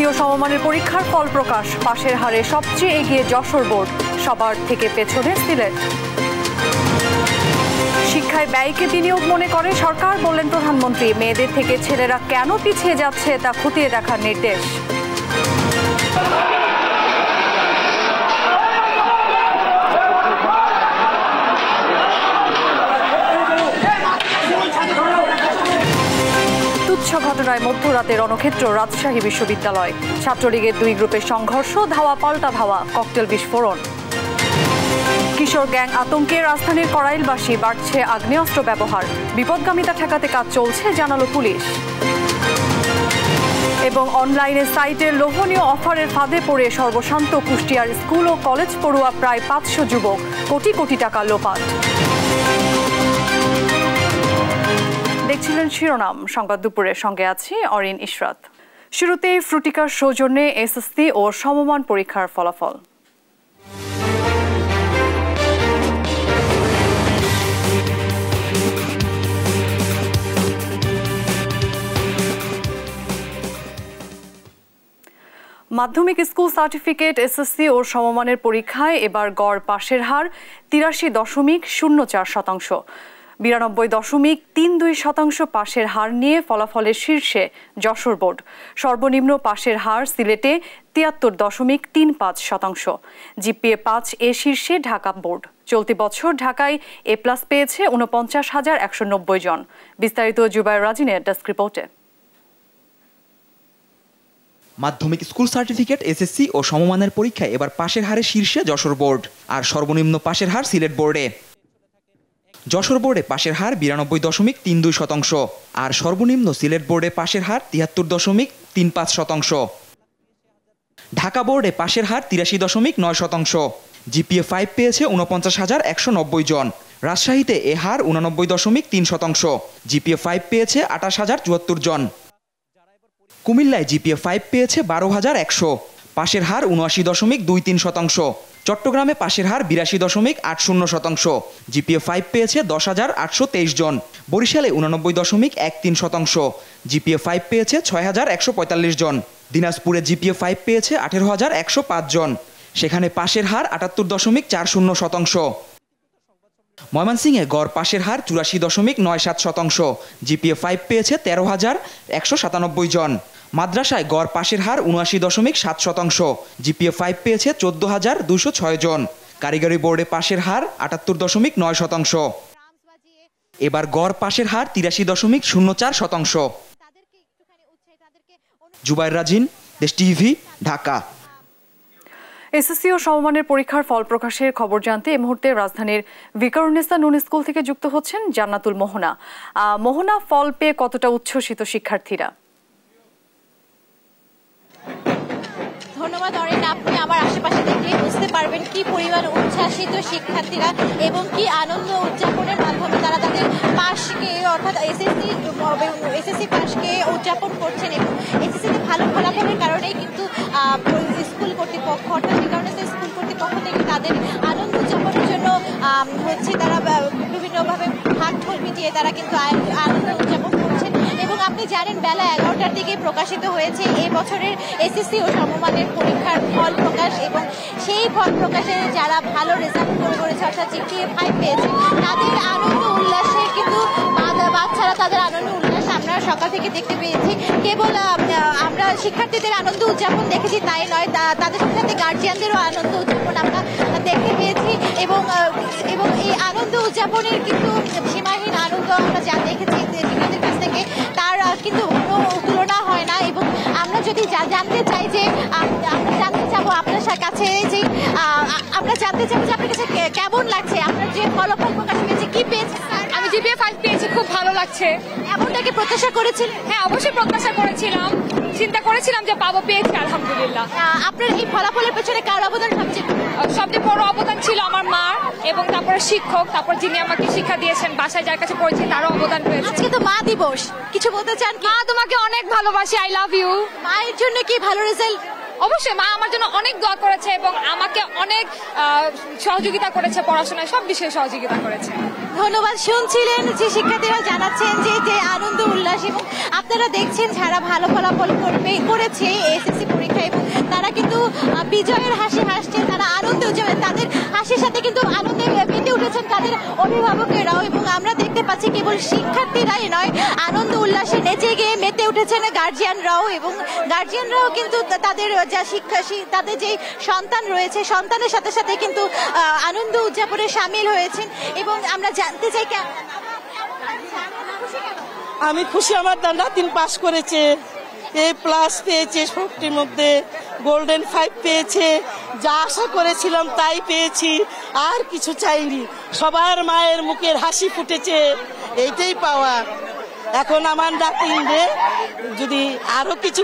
SSC ও সমমানের পরীক্ষার ফল প্রকাশ। পাশের হারে সবচেয়ে এগিয়ে যশোর বোর্ড, সবার থেকে পেছনে সিলেট। শিক্ষায় ব্যয়কে বিনিয়োগ মনে করে সরকার, বললেন প্রধানমন্ত্রী। মেয়েদের থেকে ছেলেরা কেন পিছিয়ে যাচ্ছে তা খতিয়ে দেখার নির্দেশ। তুচ্ছ ঘটনায় মধ্যরাতে রণক্ষেত্র রাজশাহী বিশ্ববিদ্যালয়। ছাত্রলীগের দুই গ্রুপের সংঘর্ষ, ধাওয়া পাল্টা ধাওয়া, ককটেল বিস্ফোরণ। কিশোর গ্যাং আতঙ্কে রাজধানীর কড়াইলবাসী, বাড়ছে আগ্নেয়াস্ত্র ব্যবহার। বিপদগামিতা ঠেকাতে কাজ চলছে, জানালো পুলিশ। এবং অনলাইনে সাইটের লোভনীয় অফারের ফাঁদে পড়ে সর্বশান্ত কুষ্টিয়ার স্কুল ও কলেজ পড়ুয়া প্রায় ৫০০ যুবক, কোটি কোটি টাকা লোপাট। দেখছিলেন শিরোনাম সংবাদ দুপুরের, সঙ্গে আছি অরিন ইশরাত। শুরুতেই ফ্রুটিকার সৌজন্যে এসএসসি ও সমমান পরীক্ষার ফলাফল। মাধ্যমিক স্কুল সার্টিফিকেট এসএসসি ও সমমানের পরীক্ষায় এবার গড় পাশের হার ৮৩.০৪%। ৯২.৩২% পাশের হার নিয়ে ফলাফলের শীর্ষে যশোর বোর্ড। সর্বনিম্ন পাশের হার সিলেটে ৭৩.৩৫%। জিপিএ ৫ এ শীর্ষে ঢাকা বোর্ড। চলতি বছর ঢাকায় A+ পেয়েছে ৪৯,১৯০ জন। বিস্তারিত জুবায়ের রাজিনের ডেস্ক রিপোর্টে। মাধ্যমিক স্কুল সার্টিফিকেট এসএসসি ও সমমানের পরীক্ষায় এবার পাশের হারে শীর্ষে যশোর বোর্ড, আর সর্বনিম্ন পাশের হার সিলেট বোর্ডে। যশোর বোর্ডে পাশের হার ৯২.৩২%, আর সর্বনিম্ন সিলেট বোর্ডে পাশের হার ৭৩.৩৫%। ঢাকা বোর্ডে পাশের হার ৮৩.৯%। জিপিএ ৫ পেয়েছে ৪৯,১৯০ জন। রাজশাহীতে এ হার ৮৯.৩%। জিপিএ ৫ পেয়েছে ২৮,০৭৪ জন। কুমিল্লায় জিপিএ ৫ পেয়েছে ১২,১০০। পাশের হার ৭৯.২৩%। চট্টগ্রামে পাশের হার ৮২.৮০%। জিপিএ ৫ পেয়েছে ১০,৮২৩ জন। বরিশালে ৮৯.১৩%। জিপিএ ৫ পেয়েছে ৬,১৪৫ জন। দিনাজপুরে জিপিএ ৫ পেয়েছে ১৮,১০৫ জন। সেখানে পাশের হার ৭৮.৪০%। ময়মনসিংহে গড় পাশের হার ৮৪.৯৭%। জিপিএ ৫ পেয়েছে ১৩,১৯৭ জন। মাদ্রাসায় গড় পাশের হার ৭৯.৭%। জিপিএ ৫ পেয়েছে ১৪,২০৬ জন। কারিগরি বোর্ডে পাশের হার ৭৮.৯%। এবার গড় পাশের হার ৮৩.০৪%। জুবায়ের রাজিন, দেশ টিভি, ঢাকা। এসএসসি ও সমমানের পরীক্ষার ফল প্রকাশের খবর জানতে এই মুহূর্তে রাজধানীর ভিকারুন্নেসা নূন স্কুল থেকে যুক্ত হচ্ছেন জান্নাতুল মোহনা। মোহনা, ফল পেয়ে কতটা উচ্ছ্বসিত শিক্ষার্থীরা? ধন্যবাদ অরিন, আপনি আমার আশেপাশে দেখলে বুঝতে পারবেন কি পরিমাণ উচ্ছ্বাসিত শিক্ষার্থীরা এবং কি আনন্দ উদযাপনের মাধ্যমে তারা তাদের পাশকে অর্থাৎ এসএসসি পাশকে উদযাপন করছেন। এবং এসএসসিতে ভালো ফলাফলের কারণেই কিন্তু স্কুল কর্তৃপক্ষ অর্থাৎ ভিকারুন্নেসা স্কুল কর্তৃপক্ষ থেকে তাদের আনন্দ উদযাপনের জন্য তারা বিভিন্নভাবে ঢাক ঢোল পিটিয়ে তারা কিন্তু আনন্দ উদযাপন করছেন। এবং আপনি জানেন বেলা ১১টার দিকে প্রকাশিত হয়েছে এ বছরের এসএসসি ও সমমানের পরীক্ষার ফল প্রকাশ। এবং সেই ফল প্রকাশে যারা ভালো রেজাল্ট করেছে অর্থাৎ জিপিএ ৫ পেয়েছে তাদের আনন্দ উল্লাসে কিন্তু বাচ্চারা তাদের আনন্দ উল্লাস আমরা সকাল থেকে দেখতে পেয়েছি। কেবল আমরা শিক্ষার্থীদের আনন্দ উদযাপন দেখেছি তাই নয়, তাদের সাথে গার্জিয়ানদেরও আনন্দ উদযাপন আমরা দেখতে পেয়েছি। এবং এই আনন্দ উদযাপনের কিন্তু সীমাহীন আনন্দ আমরা যা দেখেছি শিক্ষার্থীদের কাছ থেকে তার কিন্তু কোনো তুলনা হয় না। এবং আমরা যদি জানতে চাই যে আমরা জানতে চাবো আপনার কাছে যে আমরা জানতে চাবো যে আপনার কাছে কেমন লাগছে, আপনার যে ফলাফল প্রকাশ পেয়েছে কি পেয়েছে? আমি জিপিএ ৫ পেয়েছি, খুব ভালো লাগছে। এমনটাকে প্রত্যাশা করেছিলেন? হ্যাঁ, অবশ্যই প্রত্যাশা করেছিলাম, চিন্তা করেছিলাম যে পাবো, পেয়েছি আলহামদুলিল্লাহ। আপনার এই ফলাফলের পেছনে কার অবদান সবচেয়ে বড় অবদান ছিল আমার মা, এবং তারপরে শিক্ষক, তারপর যিনি আমাকে শিক্ষা দিয়েছেন, বাসায় যার কাছে পড়েছি তারও অবদান রয়েছে। আজকে তো মা দিবস, কিছু বলতে চান? মা, তোমাকে অনেক ভালোবাসি, আই লাভ ইউ। মায়ের জন্য কি ভালো রেজাল্ট? অবশ্যই, মা আমার জন্য অনেক দোয়া করেছে এবং আমাকে অনেক সহযোগিতা করেছে, পড়াশোনায় সব বিষয়ে সহযোগিতা করেছে। ধন্যবাদ। শুনছিলেন যে শিক্ষার্থীরা জানাচ্ছেন যে যে আনন্দ উল্লাস, এবং আপনারা দেখছেন যারা ভালো ফলাফল করেছে এসএসসি পরীক্ষায় এবং তারা কিন্তু বিজয়ের হাসি হাসছে, তারা আনন্দ উদযাপন, তাদের হাসির সাথে কিন্তু আনন্দে মেতে উঠেছেন তাদের অভিভাবকেরাও, এবং আমরা দেখতে পাচ্ছি কেবল শিক্ষার্থীরাই নয়, আনন্দ উল্লাসে নেচে গিয়ে মেতে উঠেছেন গার্জিয়ানরাও, এবং গার্জিয়ানরাও কিন্তু তাদের যা তাদের যে সন্তান রয়েছে সন্তানের সাথে সাথে কিন্তু আনন্দ উদযাপনে সামিল হয়েছেন। এবং আমরা জানতে চাই আমি খুশি, আমার নাতিন পাস করেছে, A+ পেয়েছে, 40-র মধ্যে গোল্ডেন 5 পেয়েছে, যা আশা করেছিলাম তাই পেয়েছি, আর কিছু চাইনি। সবার মায়ের মুখের হাসি ফুটেছে, এইটাই পাওয়া। এখন আমার নাতিনরে যদি আরো কিছু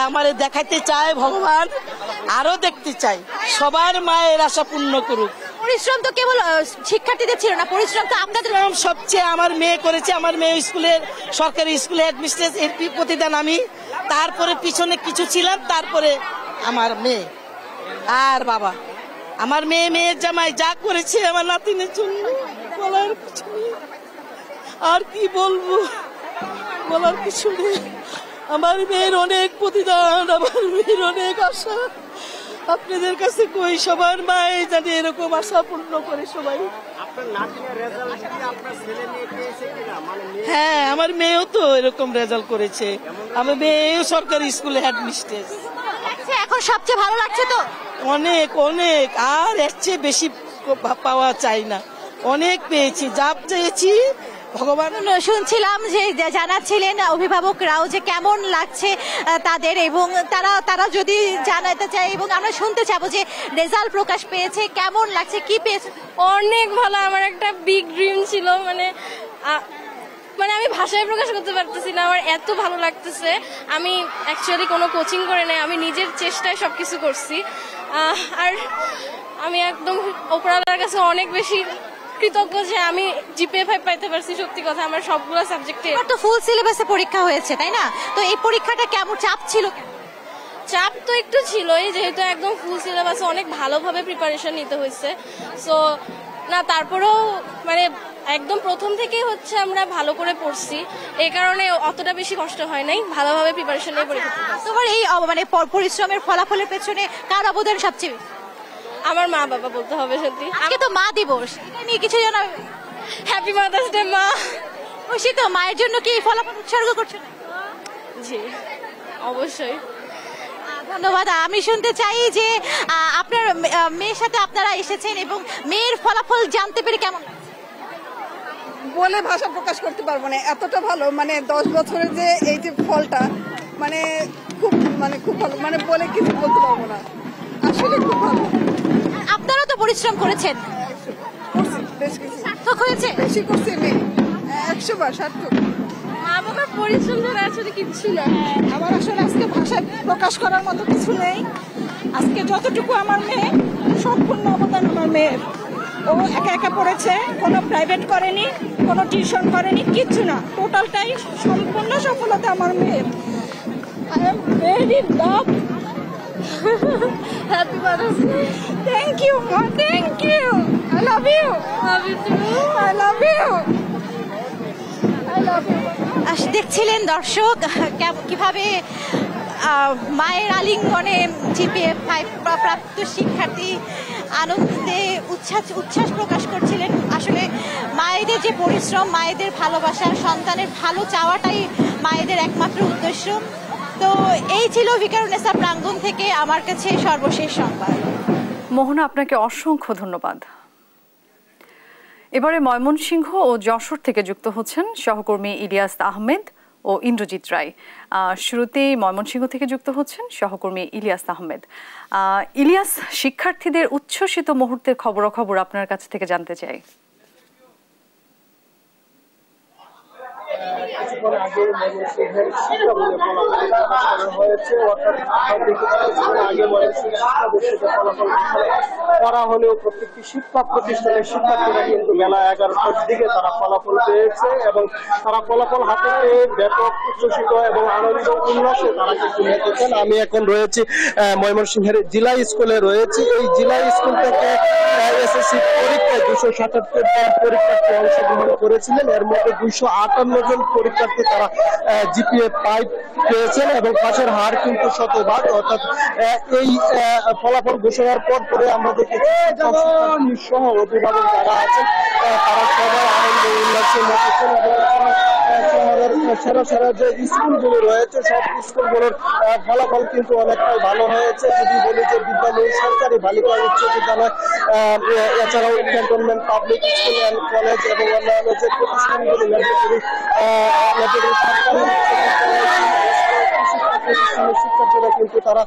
আমারে দেখাইতে চায় ভগবান, আরো দেখতে চাই, সবার মায়ের আশা পূর্ণ করুক। পরিশ্রম তো কেবল শিক্ষার্থীদের ছিল না, পরিশ্রম তো আপনাদের সবচেয়ে আমার মেয়ে করেছে। আমার মেয়ে স্কুলের সরকারি স্কুলে হেডমিস্ট্রেস, এলপি প্রতিদান আমি, তারপরে পিছনে কিছু ছিলাম, তারপরে আমার মেয়ে আর বাবা। আমার মেয়ের জামাই যা করেছে আমার নাতিনের জন্য, বলার কিছু নেই। আর কি বলবো, বলার কিছু নেই। আমার মেয়ের অনেক প্রতিদান, আমার মেয়ের অনেক আশা। আপনাদের কাছে কই, সবার মায়ে জানি এরকম আশা পূর্ণ করে সবাই। হ্যাঁ, আমার মেয়েও তো এরকম রেজাল্ট করেছে। আমার মেয়েও সরকারি স্কুলে হেডমিস্ট্রেস। এখন সবচেয়ে ভালো লাগছে তো? অনেক অনেক, আর এর চেয়ে বেশি পাওয়া চাই না। অনেক পেয়েছি, যা চেয়েছি ভগবান। শুনছিলাম যে জানাচ্ছিলেন অভিভাবকরাও যে কেমন লাগছে তাদের, এবং তারা যদি জানাতে চায়, এবং আমরা শুনতে চাবো যে রেজাল্ট প্রকাশ পেয়েছে, কেমন লাগছে, কি পেয়েছে? অনেক ভালো। আমার একটা বিগ ড্রিম ছিল, মানে আমি ভাষায় প্রকাশ করতে পারতেছি না, আমার এত ভালো লাগতেছে। আমি অ্যাকচুয়ালি কোনো কোচিং করে নাই, আমি নিজের চেষ্টায় সবকিছু করছি। আর আমি একদম উপরওয়ালার কাছে অনেক বেশি কৃতজ্ঞ যে আমি জিপিএ 5 পাইতে পারছি। সত্যি কথা, আমার সবগুলো সাবজেক্টে তো ফুল সিলেবাসে পরীক্ষা হয়েছে, তাই না? তো এই পরীক্ষাটা কেমন চাপ ছিল? চাপ তো একটু ছিলই, যেহেতু একদম ফুল সিলেবাসে অনেক ভালোভাবে প্রিপারেশন নিতে হয়েছে। সো না, তারপরেও মানে একদম প্রথম থেকেই হচ্ছে আমরা ভালো করে পড়ছি, এই কারণে অতটা বেশি কষ্ট হয় নাই, ভালোভাবে প্রিপারেশন নিয়ে পরীক্ষা। তোমার এই মানে পরিশ্রমের ফলাফলের পেছনে কার অবদান সবচেয়ে? আমার মা বাবা বলতে হবে। সত্যি আজকে তো মা দিবস, এটা নিয়ে কিছু জানাবে? হ্যাপি মাদার্স ডে মা। খুশি তো? মায়ের জন্য কি ফলাফল উৎসর্গ করছো? জি অবশ্যই। ধন্যবাদ। আমি শুনতে চাই যে আপনার মেয়ের সাথে আপনারা এসেছেন এবং মেয়ের ফলাফল জানতে পেরে কেমন? বলে ভাষা প্রকাশ করতে পারবো না, এতটা ভালো। মানে 10 বছরের যে এই যে ফলটা, মানে খুব ভালো, মানে বলে কিছু বলতে পারবো না, আসলে খুব ভালো। আপনারা তো পরিশ্রম করেছেন, বেশ কিছু সার্থক হয়েছে? বেশি করছে মেয়ে, 100 বার সার্থক। মা বাবার পরিশ্রম ধরে আসলে কিচ্ছু না। আমার আসলে আজকে ভাষায় প্রকাশ করার মতো কিছু নেই। আজকে যতটুকু আমার মেয়ে, সম্পূর্ণ অবদান আমার মেয়ের। ও একা একা পড়েছে, কোনো প্রাইভেট করেনি, কোনো টিউশন করেনি, কিচ্ছু না। টোটালটাই সম্পূর্ণ সফলতা আমার মেয়ের। I am very love. Happy mother's day. Thank you মা, thank you. I love you. Love you too. I love you. I love you. দেখছিলেন দর্শক কিভাবে মায়ের আলিঙ্গনে জিপিএ 5 প্রাপ্ত শিক্ষার্থী আনন্দে উচ্ছ্বাস প্রকাশ করছিলেন। আসলে মায়েদের যে পরিশ্রম, মায়েদের ভালোবাসা, সন্তানের ভালো চাওয়াটাই মায়েদের একমাত্র উদ্দেশ্য। তো এই ছিল ভিকারুন্নেসা প্রাঙ্গণ থেকে আমার কাছে সর্বশেষ সংবাদ। মোহনা, আপনাকে অসংখ্য ধন্যবাদ। এবারে ময়মনসিংহ ও যশোর থেকে যুক্ত হচ্ছেন সহকর্মী ইলিয়াস আহমেদ ও ইন্দ্রজিৎ রায়। শুরুতেই ময়মনসিংহ থেকে যুক্ত হচ্ছেন সহকর্মী ইলিয়াস আহমেদ। ইলিয়াস, শিক্ষার্থীদের উচ্ছ্বসিত মুহূর্তের খবরাখবর আপনার কাছ থেকে জানতে চাই। কিছুক্ষণ আগে ময়মনসিংহের শিক্ষা বোর্ডে ফলাফল প্রকাশ করা হয়েছে। অর্থাৎ আগে ময়মনসিংহ শিক্ষা বোর্ড থেকে ফলাফল করা হলেও প্রত্যেকটি শিক্ষা প্রতিষ্ঠানের শিক্ষার্থীরা কিন্তু বেলা 11টার দিকে তারা ফলাফল পেয়েছে এবং তারা ফলাফল হাতে পেয়ে ব্যাপক উচ্ছ্বসিত এবং আনন্দ উল্লাসে তারা কিন্তু মেতেছেন। আমি এখন রয়েছি ময়মনসিংহের জিলা স্কুলে রয়েছি। এই জিলা স্কুল থেকে এসএসসি পরীক্ষায় 277 জন পরীক্ষার্থী অংশগ্রহণ করেছিলেন। এর মধ্যে 258 জন পরীক্ষার্থী তারা জিপিএ 5 পেয়েছেন এবং পাশের হার কিন্তু শতভাগ। অর্থাৎ এই ফলাফল ঘোষণার পর পরে আমরা দেখেছি সহ অভিভাবক যারা আছেন তারা সবাই আনন্দ উল্লাসে মেতেছেন এবং শহরের সেরা সেরা যে স্কুলগুলো রয়েছে সব স্কুলগুলোর ফলাফল কিন্তু অনেকটাই ভালো হয়েছে। যদি বলি যে বিদ্যালয় সরকারি বালিকা উচ্চ বিদ্যালয় এছাড়াও cantonment public school and college এবং অন্যান্য যে প্রতিষ্ঠানগুলি শিক্ষার্থীরা কিন্তু তারা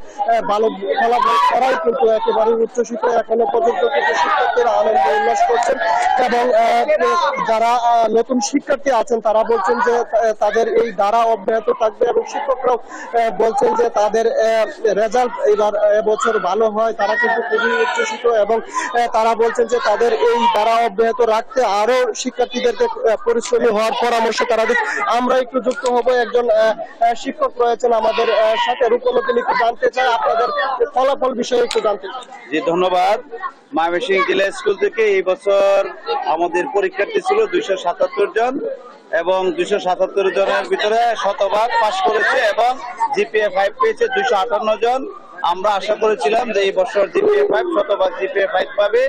ভালো ফলাফল করাই কিন্তু একেবারে উচ্ছ্বসিত। এখনো পর্যন্ত কিন্তু শিক্ষার্থীরা আনন্দ উল্লাস করছেন এবং যারা নতুন শিক্ষার্থী আছেন তারা বলছেন যে তাদের এই ধারা অব্যাহত থাকবে এবং শিক্ষকরাও বলছেন যে তাদের রেজাল্ট এবার এবছর ভালো হয়। তারা কিন্তু খুবই উচ্ছ্বসিত এবং তারা বলছেন যে তাদের এই ধারা অব্যাহত রাখতে আরো শিক্ষার্থীদেরকে পরিশ্রমী হওয়ার পরামর্শ তারা দিচ্ছে। আমরা একটু যুক্ত হব, একজন শিক্ষক রয়েছেন আমাদের সাথে, রূপলতি একটু জানতে চাই আপনাদের ফলাফল বিষয়ে একটু জানতে চাই। জি ধন্যবাদ। ময়মনসিংহ জিলা স্কুল থেকে এই বছর আমাদের পরীক্ষার্থী ছিল 277 জন এবং 277 জনের ভিতরে শতভাগ পাস করেছে এবং জিপিএ 5 পেয়েছে 258 জন। আমরা আশা করেছিলাম যে এই বছর জিপিএ 5 শতভাগ জিপিএ 5 পাবে,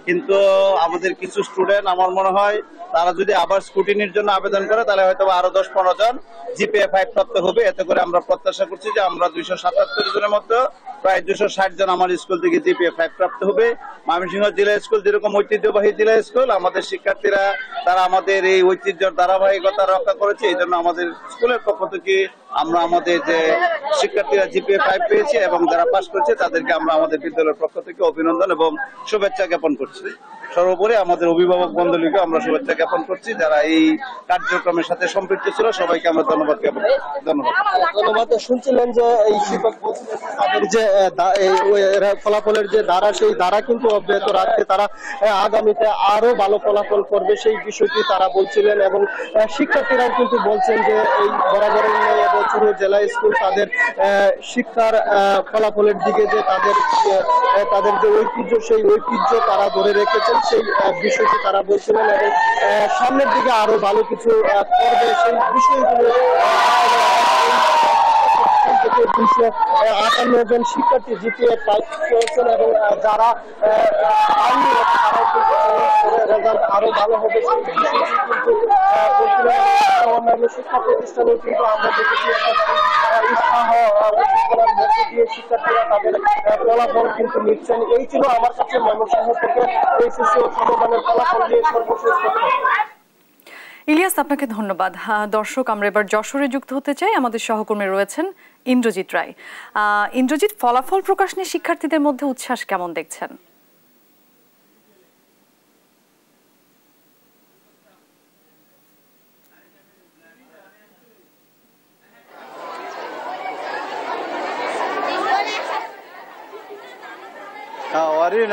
কিন্তু আমাদের কিছু স্টুডেন্ট আমার মনে হয় তারা যদি আবার স্কুটিনির জন্য আবেদন করে তাহলে হয়তো আরো 10-15 জন জিপিএ 5 প্রাপ্ত হবে। এতে করে আমরা প্রত্যাশা করছি যে আমরা 277 জনের মধ্যে প্রায় 260 জন আমার স্কুল থেকে জিপিএ 5 প্রাপ্ত হবে। ময়মনসিংহ জেলা স্কুল যেরকম ঐতিহ্যবাহী জেলা স্কুল, আমাদের শিক্ষার্থীরা তারা আমাদের এই ঐতিহ্যের ধারাবাহিকতা রক্ষা করেছে। এই জন্য আমাদের স্কুলের পক্ষ থেকে আমরা আমাদের যে শিক্ষার্থীরা জিপিএ 5 পেয়েছে এবং যারা পাস করেছে তাদেরকে আমরা আমাদের বিদ্যালয়ের পক্ষ থেকে অভিনন্দন এবং শুভেচ্ছা জ্ঞাপন করছি। সর্বোপরি আমাদের অভিভাবক মণ্ডলীকে আমরা শুভেচ্ছা জ্ঞাপন করছি। যারা এই কার্যক্রমের সাথে সম্পৃক্ত ছিল সবাইকে আমরা ধন্যবাদ জ্ঞাপন করছি। ধন্যবাদ। শুনছিলেন যে এই শিক্ষক তাদের যে ফলাফলের যে ধারা সেই ধারা কিন্তু অব্যাহত রাখতে তারা আগামীতে আরো ভালো ফলাফল করবে সেই বিষয়টি তারা বলছিলেন এবং শিক্ষার্থীরাও কিন্তু বলছেন যে এই বরাবর বছর জেলা স্কুল তাদের শিক্ষার ফলাফলের দিকে যে তাদের যে ঐতিহ্য সেই ঐতিহ্য তারা ধরে রেখেছেন সেই বিষয়টি তারা বলছিলেন এবং সামনের দিকে আরো ভালো কিছু করবে সেই বিষয়গুলো 258 জন শিক্ষার্থী জিপিএ 5 পেয়েছেন এবং যারা রেজাল্ট আরো ভালো হবে কিন্তু অন্যান্য শিক্ষা প্রতিষ্ঠানে কিন্তু আমরা দেখেছি উৎসাহ মধ্যে দিয়ে শিক্ষার্থীরা তাদের ফলাফল কিন্তু নিচ্ছেন। এই ছিল আমার কাছে ময়মনসিংহ থেকে এইচএসসি ও সমমানের ফলাফল নিয়ে সর্বশেষ তথ্য। ইলিয়াস, আপনাকে ধন্যবাদ। দর্শক, আমরা এবার যশোরে যুক্ত হতে চাই। আমাদের সহকর্মী রয়েছেন ইন্দ্রজিৎ রায়। ইন্দ্রজিৎ, ফলাফল প্রকাশ নিয়ে শিক্ষার্থীদের মধ্যে উচ্ছ্বাস কেমন দেখছেন?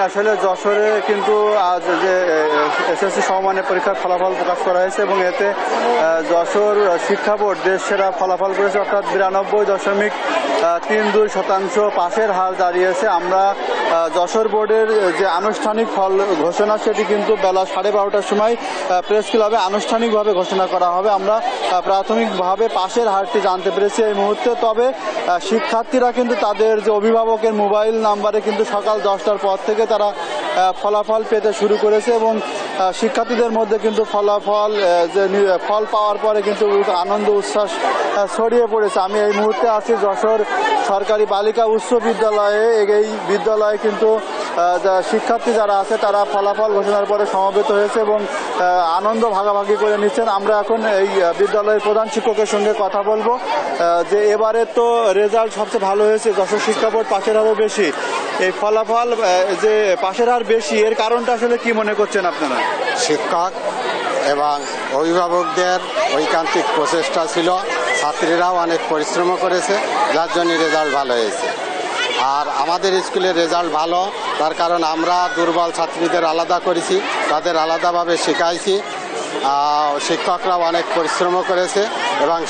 আসলে যশোরে কিন্তু আজ যে এসএসসি সমমানের পরীক্ষার ফলাফল প্রকাশ করা হয়েছে এবং এতে যশোর শিক্ষা বোর্ড দেশ সেরা ফলাফল করেছে, অর্থাৎ 92.32% পাশের হার দাঁড়িয়েছে। আমরা যশোর বোর্ডের যে আনুষ্ঠানিক ফল ঘোষণা সেটি কিন্তু বেলা 12:30টার সময় প্রেস ক্লাবে আনুষ্ঠানিকভাবে ঘোষণা করা হবে। আমরা প্রাথমিকভাবে পাশের হারটি জানতে পেরেছি এই মুহূর্তে। তবে শিক্ষার্থীরা কিন্তু তাদের যে অভিভাবকের মোবাইল নাম্বারে কিন্তু সকাল 10টার পর থেকে তারা ফলাফল পেতে শুরু করেছে এবং শিক্ষার্থীদের মধ্যে কিন্তু ফল পাওয়ার পরে কিন্তু আনন্দ উচ্ছ্বাস ছড়িয়ে পড়েছে। আমি এই মুহূর্তে আছি যশোর সরকারি বালিকা উচ্চ বিদ্যালয়ে। এই বিদ্যালয়ে কিন্তু শিক্ষার্থী যারা আছে তারা ফলাফল ঘোষণার পরে সমবেত হয়েছে এবং আনন্দ ভাগাভাগি করে নিচ্ছেন। আমরা এখন এই বিদ্যালয়ের প্রধান শিক্ষকের সঙ্গে কথা বলবো যে এবারে তো রেজাল্ট সবচেয়ে ভালো হয়েছে, যশোর শিক্ষা বোর্ড পাশের হারও বেশি। এই ফলাফল যে পাশের হার বেশি, এর কারণটা আসলে কি মনে করছেন আপনারা? শিক্ষক এবং অভিভাবকদের ঐকান্তিক প্রচেষ্টা ছিল, ছাত্রীরাও অনেক পরিশ্রম করেছে, যার জন্য রেজাল্ট ভালো হয়েছে। আর আমাদের স্কুলের রেজাল্ট ভালো, তার কারণ আমরা দুর্বল ছাত্রীদের আলাদা করেছি, তাদের আলাদাভাবে শেখাইছি। শিক্ষকরাও অনেক পরিশ্রম করেছে এবং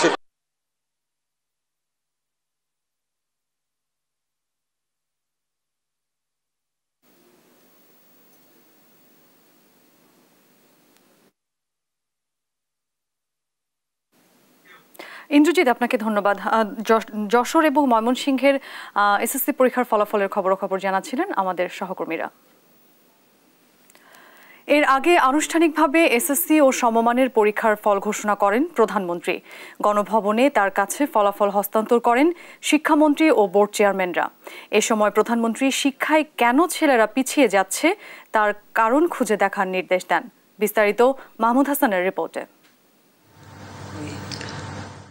ইন্দ্রজিৎ, আপনাকে ধন্যবাদ। যশোর এবং ময়মনসিংহের এসএসসি পরীক্ষার ফলাফলের খবরাখবর জানাচ্ছিলেন আমাদের সহকর্মীরা। এর আগে আনুষ্ঠানিকভাবে এসএসসি ও সমমানের পরীক্ষার ফল ঘোষণা করেন প্রধানমন্ত্রী। গণভবনে তার কাছে ফলাফল হস্তান্তর করেন শিক্ষামন্ত্রী ও বোর্ড চেয়ারম্যানরা। এ সময় প্রধানমন্ত্রী শিক্ষায় কেন ছেলেরা পিছিয়ে যাচ্ছে তার কারণ খুঁজে দেখার নির্দেশ দেন। বিস্তারিত মাহমুদ হাসানের রিপোর্টে।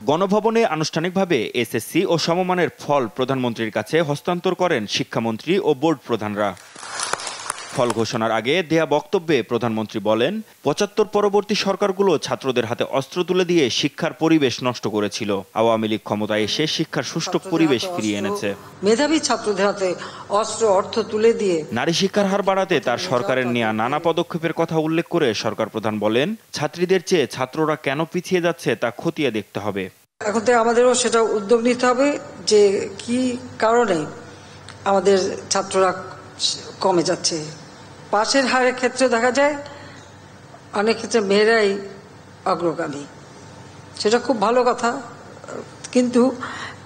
গণভবনে আনুষ্ঠানিকভাবে এসএসসি ও সমমানের ফল প্রধানমন্ত্রীর কাছে হস্তান্তর করেন শিক্ষামন্ত্রী ও বোর্ড প্রধানরা। ফল ঘোষণার আগে দেয়া বক্তব্যে প্রধানমন্ত্রী বলেন, ৭৫ পরবর্তী সরকারগুলো ছাত্রদের হাতে অস্ত্র তুলে দিয়ে শিক্ষার পরিবেশ নষ্ট করেছিল। আওয়ামী লীগ ক্ষমতায় এসে শিক্ষার সুষ্ঠু পরিবেশ ফিরিয়ে এনেছে। মেধাবী ছাত্রদের হাতে অস্ত্র অর্থ তুলে দিয়ে নারী শিক্ষার হার বাড়াতে তার সরকারের নেওয়া নানা পদক্ষেপের কথা উল্লেখ করে সরকার প্রধান বলেন, ছাত্রীদের চেয়ে ছাত্ররা কেন পিছিয়ে যাচ্ছে তা খতিয়ে দেখতে হবে। এখন থেকে আমাদেরও সেটা উদ্যোগ নিতে হবে যে কি কারণে আমাদের ছাত্ররা কমে যাচ্ছে। পাশের হারের ক্ষেত্রে দেখা যায় অনেক ক্ষেত্রে মেয়েরাই অগ্রগামী, সেটা খুব ভালো কথা, কিন্তু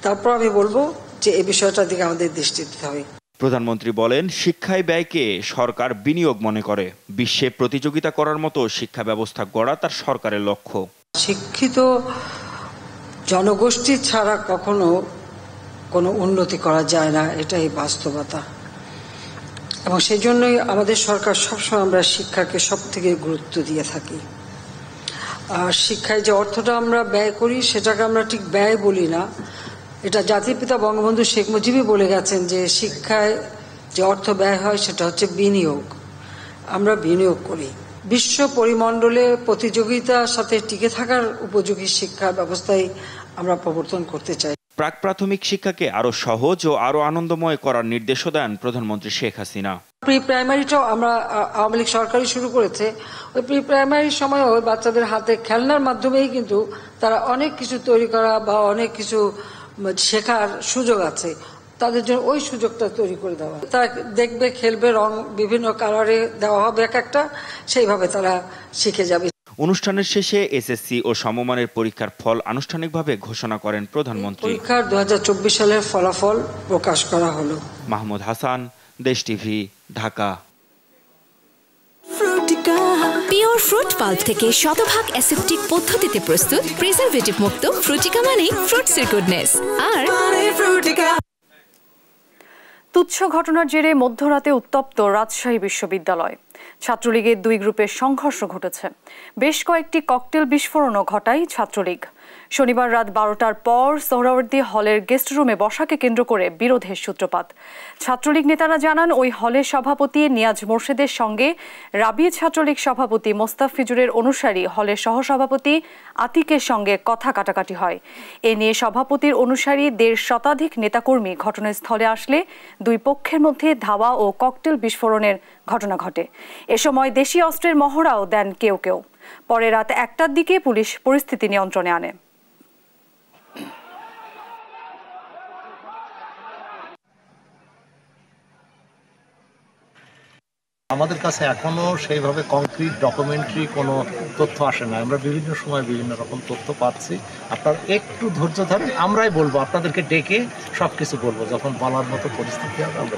তারপর আমি বলবো যে এই বিষয়টার দিকে আমাদের দৃষ্টি দিতে হবে। প্রধানমন্ত্রী বলেন, শিক্ষায় ব্যয়কে সরকার বিনিয়োগ মনে করে। বিশ্বে প্রতিযোগিতা করার মতো শিক্ষা ব্যবস্থা গড়া তার সরকারের লক্ষ্য। শিক্ষিত জনগোষ্ঠী ছাড়া কখনো কোনো উন্নতি করা যায় না, এটাই বাস্তবতা। এবং সেই জন্যই আমাদের সরকার সবসময় আমরা শিক্ষাকে সব থেকে গুরুত্ব দিয়ে থাকি। আর শিক্ষায় যে অর্থটা আমরা ব্যয় করি সেটাকে আমরা ঠিক ব্যয় বলি না, এটা জাতির পিতা বঙ্গবন্ধু শেখ মুজিবই বলে গেছেন যে শিক্ষায় যে অর্থ ব্যয় হয় সেটা হচ্ছে বিনিয়োগ। আমরা বিনিয়োগ করি। বিশ্ব পরিমণ্ডলে প্রতিযোগিতার সাথে টিকে থাকার উপযোগী শিক্ষা ব্যবস্থায় আমরা প্রবর্তন করতে চাই। প্রাক প্রাথমিক শিক্ষাকে আরো সহজ ও আরো আনন্দময় করার নির্দেশও দেন প্রধানমন্ত্রী শেখ হাসিনা। প্রি প্রাইমারিটাও আমরা আওয়ামী লীগ সরকারই শুরু করেছে। ওই প্রি প্রাইমারির সময় ওই বাচ্চাদের হাতে খেলনার মাধ্যমেই কিন্তু তারা অনেক কিছু তৈরি করা বা অনেক কিছু শেখার সুযোগ আছে, তাদের জন্য ওই সুযোগটা তৈরি করে দেওয়া। তারা দেখবে, খেলবে, রং বিভিন্ন কালারে দেওয়া হবে এক একটা, সেইভাবে তারা শিখে যাবে। অনুষ্ঠানের শেষে এসএসসি ও সমমানের পরীক্ষার ফল আনুষ্ঠানিকভাবে ঘোষণা করেন প্রধানমন্ত্রী। পরীক্ষার ২০২৪ সালের ফলাফল প্রকাশ করা হলো। মাহমুদ হাসান, দেশ TV, Dhaka. Pure fruit pulp থেকে শতভাগ অ্যাসেপ্টিক পদ্ধতিতে প্রস্তুত প্রিজারভেটিভ মুক্ত ফ্রুটিকা মানে ফ্রুটসের গুডনেস। আর তুচ্ছ ঘটনার জেরে মধ্যরাতে উত্তপ্ত রাজশাহী বিশ্ববিদ্যালয়। ছাত্রলীগের দুই গ্রুপের সংঘর্ষ ঘটেছে। বেশ কয়েকটি ককটেল বিস্ফোরণও ঘটায় ছাত্রলীগ। শনিবার রাত ১২টার পর সোহরাওয়ার্দী হলের গেস্ট রুমে বসাকে কেন্দ্র করে বিরোধের সূত্রপাত। ছাত্রলীগ নেতারা জানান, ওই হলের সভাপতি নিয়াজ মোর্শেদের সঙ্গে রাবি ছাত্রলীগ সভাপতি মোস্তাফিজুরের অনুসারী হলের সহসভাপতি আতিকের সঙ্গে কথা কাটাকাটি হয়। এ নিয়ে সভাপতির অনুসারী ১৫০ শতাধিক নেতাকর্মী ঘটনাস্থলে আসলে দুই পক্ষের মধ্যে ধাওয়া ও ককটেল বিস্ফোরণের ঘটনা ঘটে। এ সময় দেশীয় অস্ত্রের মহড়াও দেন কেউ কেউ। পরে রাত ১টার দিকে পুলিশ পরিস্থিতি নিয়ন্ত্রণে আনে। আমাদের কাছে এখনো সেইভাবে কংক্রিট ডকুমেন্টারি কোনো তথ্য আসে না। আমরা বিভিন্ন সময় বিভিন্ন রকম তথ্য পাচ্ছি। আপনারা একটু ধৈর্য ধরেন, আমরাই বলবো, আপনাদেরকে ডেকে সবকিছু বলবো যখন বলার মতো পরিস্থিতি হবে। আমরা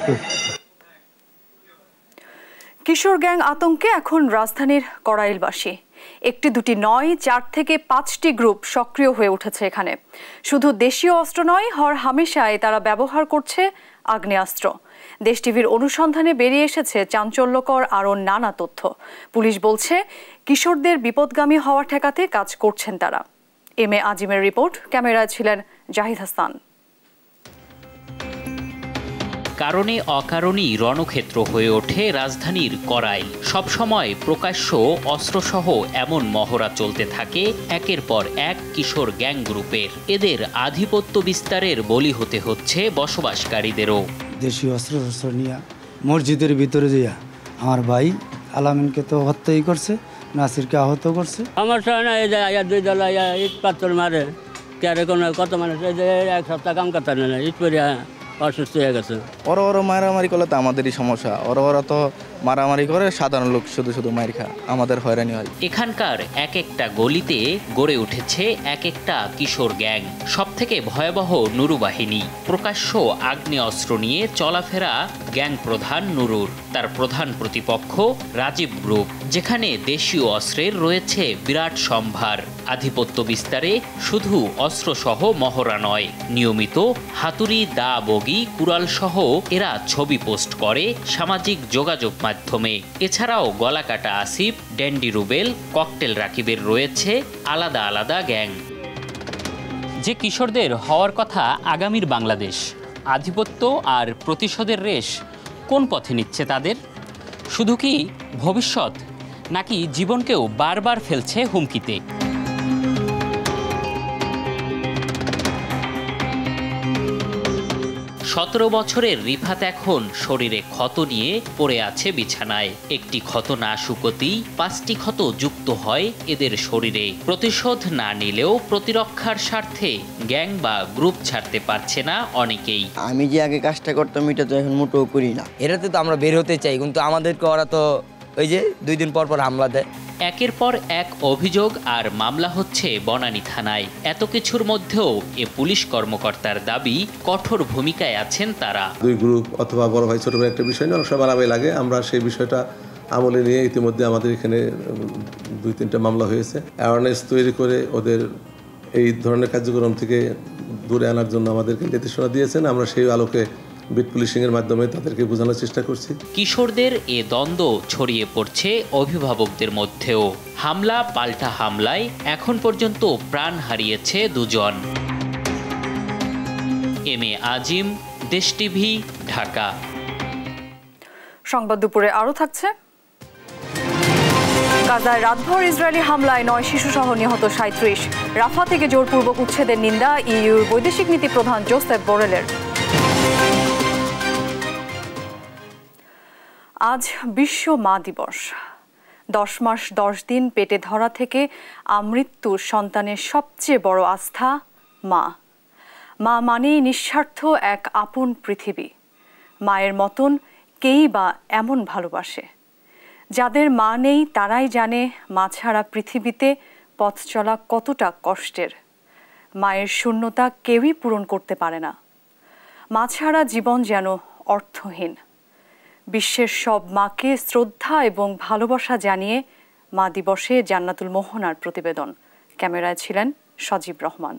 কিশোর গ্যাং আতঙ্কে এখন রাজধানীর কড়াইলবাসী। একটি দুটি নয়, ৪ থেকে ৫টি গ্রুপ সক্রিয় হয়ে উঠেছে এখানে। শুধু দেশীয় অস্ত্র নয়, হর হামেশায় তারা ব্যবহার করছে আগ্নেয়াস্ত্র। দেশ টিভির অনুসন্ধানে বেরিয়ে এসেছে চাঞ্চল্যকর আরও নানা তথ্য। পুলিশ বলছে, কিশোরদের বিপদগামী হওয়া ঠেকাতে কাজ করছেন তারা। এম এ আজিমের রিপোর্ট, ক্যামেরায় ছিলেন জাহিদ হাসান। কারণে অকারণেই রণক্ষেত্র হয়ে ওঠে রাজধানীর করাইল। সবসময় প্রকাশ্য অস্ত্রসহ এমন মহড়া চলতে থাকে একের পর এক কিশোর গ্যাং গ্রুপের। এদের আধিপত্য বিস্তারের বলি হতে হচ্ছে বসবাসকারীদেরও। দেশীয় অস্ত্র নিয়ে মসজিদের ভিতরে যাইয়া আমার ভাই আলামিনকে তো হত্যাই করছে, নাসিরকে আহত করছে। আমার না এই যে দুই দল ইট পাথর মারে কে কোনো কত মানুষ এক সপ্তাহ কাম করতে না ইট পরে অসুস্থ হয়ে গেছে। ওরা মারামারি করলে তো আমাদেরই সমস্যা, ওরা তো মারামারি করে, সাধারণ লোক শুধু শুধু মার খা, আমাদের হয়রানি হয়। এখানকার এক একটা গলিতে গড়ে উঠেছে এক একটা কিশোর গ্যাং। সব থেকে ভয়াবহ নুরু বাহিনী। প্রকাশ্য আগ্নেয়াস্ত্র নিয়ে চলাফেরা গ্যাং প্রধান নুরুর, তার প্রধান প্রতিপক্ষ রাজীব গ্রুপ, যেখানে দেশীয় অস্ত্রের রয়েছে বিরাট সম্ভার। আধিপত্য বিস্তারে শুধু অস্ত্রসহ মহড়া নয়, নিয়মিত হাতুড়ি, দা, বগি, কুড়াল সহ এরা ছবি পোস্ট করে সামাজিক যোগাযোগ মাধ্যমে। এছাড়াও গলাকাটা আসিফ, ড্যান্ডি রুবেল, ককটেল রাকিবের রয়েছে আলাদা আলাদা গ্যাং। যে কিশোরদের হওয়ার কথা আগামীর বাংলাদেশ, আধিপত্য আর প্রতিশোধের রেশ কোন পথে নিচ্ছে তাদের? শুধু কি ভবিষ্যৎ, নাকি জীবনকেও বারবার ফেলছে হুমকিতে? 17 বছরের রিফাত এখন শরীরে ক্ষত নিয়ে পড়ে আছে বিছানায়। একটি ক্ষত না শুকোতেই 5টি ক্ষত যুক্ত হয় এদের শরীরে। প্রতিশোধ না নিলেও প্রতিরক্ষার স্বার্থে গ্যাং বা গ্রুপ ছাড়তে পারছে না অনেকেই। আমি যে আগে কাজটা করতাম এটা তো এখন মোটেও করি না। এটাতে তো আমরা বের হতে চাই, কিন্তু আমাদেরকে ওরা তো ওই যে 2 দিন পর পর হামলা দেয়। একের পর এক অভিযোগ আর মামলা হচ্ছে বনানী থানায়। এত কিছুর মধ্যেও এ পুলিশ কর্মকর্তার দাবি কঠোর ভূমিকায় আছেন তারা। 2 গ্রুপ অথবা বড় ভাই ছোট ভাই একটা বিষয় না, অনেক সময় মারামারি লাগে। আমরা সেই বিষয়টা আমলে নিয়ে ইতিমধ্যে আমাদের এখানে 2-3টা মামলা হয়েছে। অ্যাওয়ারনেস তৈরি করে ওদের এই ধরনের কার্যক্রম থেকে দূরে আনার জন্য আমাদেরকে নির্দেশনা দিয়েছেন। আমরা সেই আলোকে বিট পুলিশিং এর মাধ্যমে তাদেরকে বোঝানোর চেষ্টা করছি। কিশোরদের এ দ্বন্দ্ব ছড়িয়ে পড়ছে অভিভাবকদের মধ্যেও। হামলা পাল্টা হামলায় এখন পর্যন্ত প্রাণ হারিয়েছে 2 জন। এম.এ. আজিম, দেশ টিভি, ঢাকা। সংবাদ দুপুরে আরও থাকছে। গাজায় রাতভর ইসরায়েলি হামলায় 9 শিশুসহ নিহত 37। রাফা থেকে জোরপূর্বক উচ্ছেদের নিন্দা ইইউর বৈদেশিক নীতি প্রধান জোসেফ বোরেলের। আজ বিশ্ব মা দিবস। 10 মাস 10 দিন পেটে ধরা থেকে আমৃত্যুর সন্তানের সবচেয়ে বড় আস্থা মা। মা মানেই নিঃস্বার্থ এক আপন পৃথিবী। মায়ের মতন কেই বা এমন ভালোবাসে। যাদের মা নেই তারাই জানে মা ছাড়া পৃথিবীতে পথ চলা কতটা কষ্টের। মায়ের শূন্যতা কেউই পূরণ করতে পারে না। মা ছাড়া জীবন যেন অর্থহীন। বিশ্বের সব মাকে শ্রদ্ধা এবং ভালোবাসা জানিয়ে মা দিবসে জান্নাতুল মোহনার প্রতিবেদন। ক্যামেরায় ছিলেন সজীব রহমান।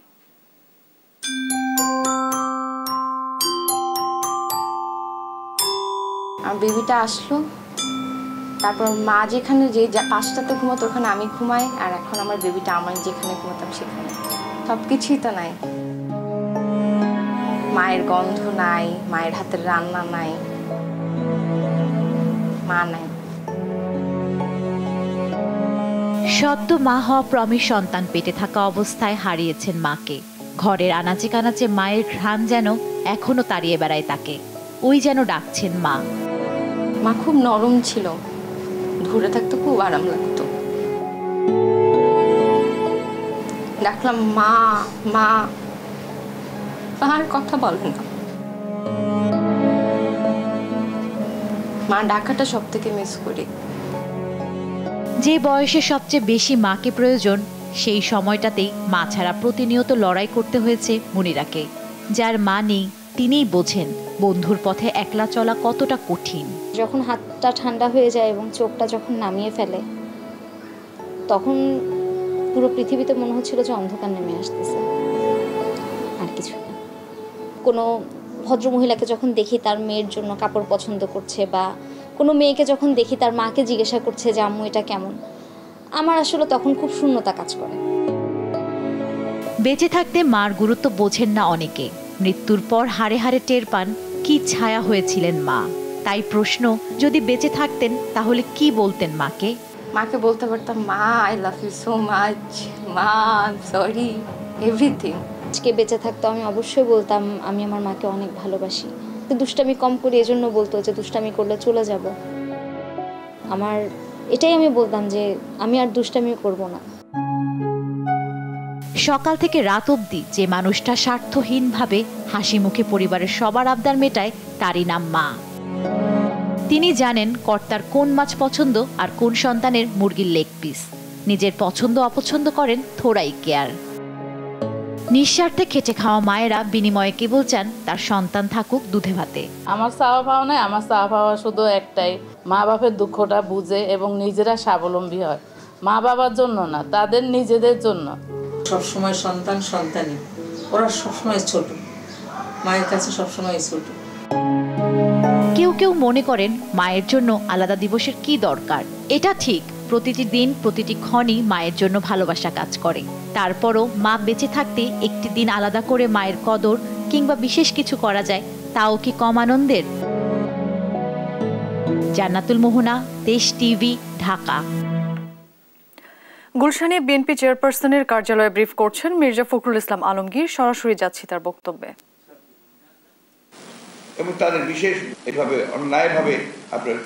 বেবিটা আসলো, তারপর মা যেখানে যে 5টাতে ঘুমাতো ওখানে আমি ঘুমাই, আর এখন আমার বেবিটা আমার যেখানে ঘুমাতাম সেখানে। সব কিছুই তো নাই, মায়ের গন্ধ নাই, মায়ের হাতের রান্না নাই, মা নাই। সদ্য মা হওয়া প্রমিস সন্তান পেটে থাকা অবস্থায় হারিয়েছেন মাকে। ঘরের আনাচে কানাচে মায়ের ঘ্রাণ যেন এখনো তাড়িয়ে বেড়ায় তাকে। ওই যেন ডাকছেন মা। মা খুব নরম ছিল, ধরে থাকতে খুব আরাম লাগতো। ডাকলাম মা মা, আর কথা বলে না। মা ডাকাটা সব থেকে মিস করি। যে বয়সে সবচেয়ে বেশি মাকে প্রয়োজন, সেই সময়টাতেই মা ছাড়া প্রতিনিয়ত লড়াই করতে হয়েছে মুনিরাকে। যার মা নেই তিনিই বোঝেন বন্ধুর পথে একলা চলা কতটা কঠিন। যখন হাতটা ঠান্ডা হয়ে যায় এবং চোখটা যখন নামিয়ে ফেলে, তখন পুরো পৃথিবীতে মনে হচ্ছিল যে অন্ধকার নেমে আসতেছে, আর কিছু না। কোনো ভদ্রমহিলাকে যখন দেখি তার মেয়ের জন্য কাপড় পছন্দ করছে, বা কোনো মেয়েকে যখন দেখি তার মাকে জিজ্ঞাসা করছে যে আম্মু এটা কেমন, আমার আসলে তখন খুব শূন্যতা কাজ করে। বেঁচে থাকতে মার গুরুত্ব বোঝেন না অনেকে। মৃত্যুর পর হাড়ে হাড়ে টের পান কি ছায়া হয়েছিলেন মা। তাই প্রশ্ন, যদি বেঁচে থাকতেন তাহলে কি বলতেন মাকে? মাকে বলতে পারতাম, মা I love you so much, মা আই এম সরি, এভরিথিং। আজকে বেঁচে থাকতো আমি অবশ্যই বলতাম আমি আমার মাকে অনেক ভালোবাসি। দুষ্টামি কম করি, এজন্য বলতো যে দুষ্টামি করলে চলে যাব। আমার এটাই আমি বলতাম যে আমি আর দুষ্টামি করব না। সকাল থেকে রাত অবধি যে মানুষটা স্বার্থহীনভাবে হাসি মুখে পরিবারের সবার আবদার মেটায়, তারই নাম মা। তিনি জানেন কর্তার কোন মাছ পছন্দ আর কোন সন্তানের মুরগির লেগ পিস। নিজের পছন্দ অপছন্দ করেন থোড়াই কেয়ার। নিঃস্বার্থে খেটে খাওয়া মায়েরা বিনিময়ে কেবল চান তার সন্তান থাকুক দুধে ভাতে। আমার চাওয়া পাওয়া নাই, আমার চাওয়া পাওয়া শুধু একটাই, মা বাপের দুঃখটা বুঝে এবং নিজেরা স্বাবলম্বী হয়। মা বাবার জন্য না, তাদের নিজেদের জন্য। সবসময় সন্তান সন্তানই, ওরা সবসময় ছোট, মায়ের কাছে সবসময় ছোট। কেউ কেউ মনে করেন মায়ের জন্য আলাদা দিবসের কি দরকার। এটা ঠিক, প্রতিটি দিন প্রতিটি ক্ষণই মায়ের জন্য ভালোবাসা কাজ করে। তারপরও মা বেঁচে থাকতে একটি দিন আলাদা করে মায়ের কদর কিংবা বিশেষ কিছু করা যায়, তাও কি কম আনন্দের? জান্নাতুল মোহনা, দেশ টিভি, ঢাকা। গুলশানে বিএনপি চেয়ারপারসনের কার্যালয়ে ব্রিফ করছেন মির্জা ফখরুল ইসলাম আলমগীর। সরাসরি যাচ্ছি তার বক্তব্যে। এবং তাদের বিশেষ এভাবে অন্যায়ভাবে আপনার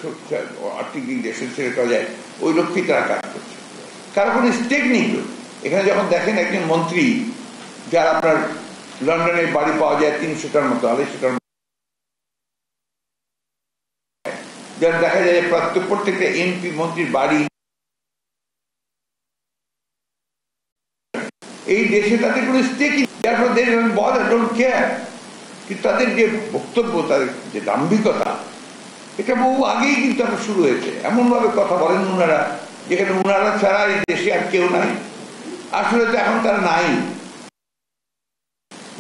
আর্থিক দিক দিয়ে ছেড়ে করা যায়, ওই লক্ষ্যেই তারা কাজ করছে। কারো কোনো স্টেক নেই। এখানে যখন দেখেন একজন মন্ত্রী, যার আপনার লন্ডনের বাড়ি পাওয়া যায় 300টার মতো, 250টার মতো, যার দেখা যায় প্রত্যেকটা এমপি মন্ত্রীর বাড়ি এই দেশে, তাদের কোনো স্টেক কিন্তু তাদের যে বক্তব্য, তাদের যে দাম্ভিকতা, এটা বহু আগেই কিন্তু আমার শুরু হয়েছে। এমন ভাবে কথা বলেন ওনারা, যেখানে ওনারা ছাড়া এই দেশে আর কেউ নাই। আসলে তো এখন তারা নাই,